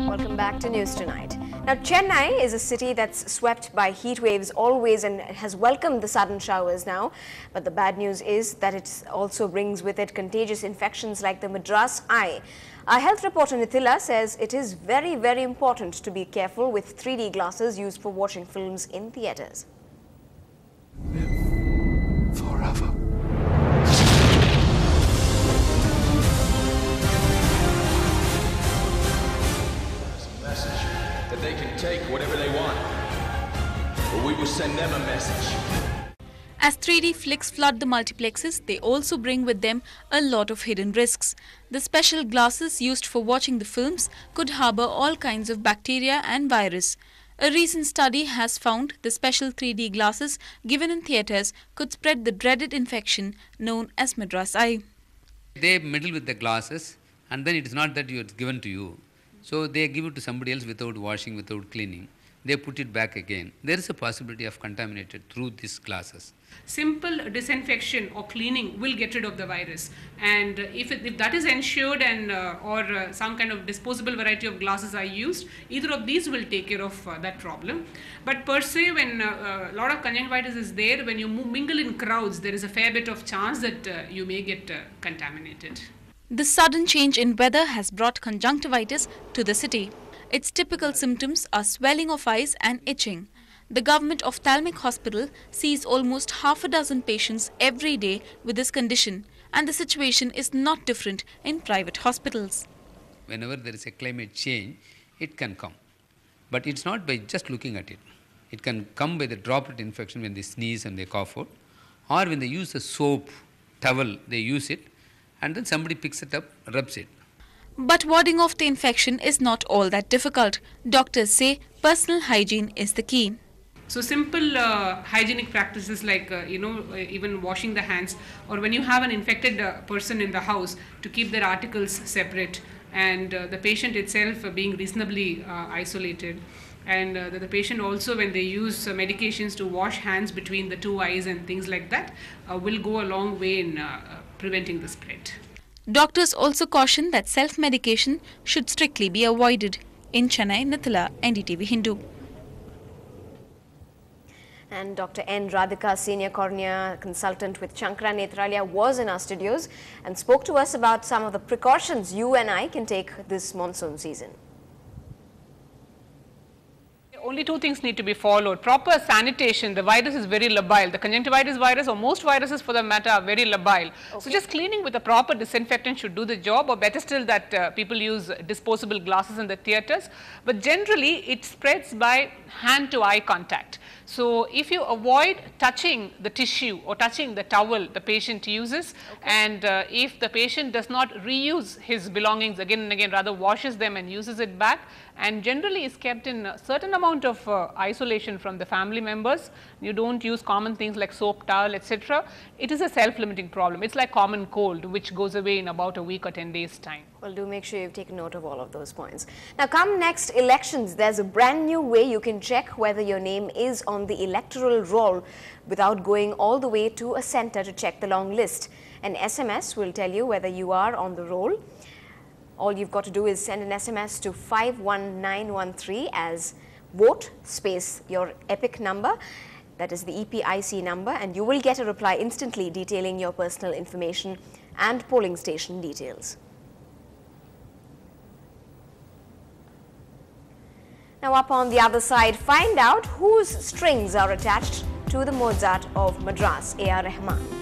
Welcome back to News Tonight. Now, Chennai is a city that's swept by heat waves always and has welcomed the sudden showers now. But the bad news is that it also brings with it contagious infections like the Madras eye. Our health reporter Nithila says it is very, very important to be careful with 3D glasses used for watching films in theatres. Live forever. That they can take whatever they want, or we will send them a message. As 3D flicks flood the multiplexes, they also bring with them a lot of hidden risks. The special glasses used for watching the films could harbour all kinds of bacteria and virus. A recent study has found the special 3D glasses given in theatres could spread the dreaded infection known as Madras eye. They meddle with the glasses, and then it is not that it's given to you. So they give it to somebody else without washing, without cleaning. They put it back again. There is a possibility of contaminated through these glasses. Simple disinfection or cleaning will get rid of the virus, and if that is ensured and or some kind of disposable variety of glasses are used, either of these will take care of that problem. But per se, when a lot of conjunctivitis is there, when you mingle in crowds, there is a fair bit of chance that you may get contaminated. The sudden change in weather has brought conjunctivitis to the city. Its typical symptoms are swelling of eyes and itching. The Government Ophthalmic Hospital sees almost half a dozen patients every day with this condition, and the situation is not different in private hospitals. Whenever there is a climate change, it can come. But it's not by just looking at it. It can come by the droplet infection when they sneeze and they cough out, or when they use a soap, towel, they use it, and then somebody picks it up, rubs it. But warding off the infection is not all that difficult. Doctors say personal hygiene is the key. So simple hygienic practices like, even washing the hands, or when you have an infected person in the house, to keep their articles separate, and the patient itself being reasonably isolated. And the patient also, when they use medications to wash hands between the two eyes and things like that, will go a long way in preventing the spread. Doctors also caution that self-medication should strictly be avoided. In Chennai, Nithila, NDTV Hindu. And Dr. N. Radhika, Senior Cornea Consultant with Shankara Nethralaya, was in our studios and spoke to us about some of the precautions you and I can take this monsoon season. Only two things need to be followed. Proper sanitation. The virus is very labile. The conjunctivitis virus, or most viruses for that matter, are very labile. Okay. So just cleaning with a proper disinfectant should do the job, or better still that people use disposable glasses in the theatres. But generally it spreads by hand to eye contact. So if you avoid touching the tissue or touching the towel the patient uses, okay, and if the patient does not reuse his belongings again and again, rather washes them and uses it back, and generally is kept in a certain amount of isolation from the family members, you don't use common things like soap, towel, etc., it is a self-limiting problem. It's like common cold, which goes away in about a week or 10 days time. Well, do make sure you've taken note of all of those points. Now, come next elections, there's a brand new way you can check whether your name is on the electoral roll without going all the way to a centre to check the long list. An SMS will tell you whether you are on the roll. All you've got to do is send an SMS to 51913 as vote space your EPIC number, that is the EPIC number, and you will get a reply instantly detailing your personal information and polling station details. Now, up on the other side, find out whose strings are attached to the Mozart of Madras, A.R. Rahman.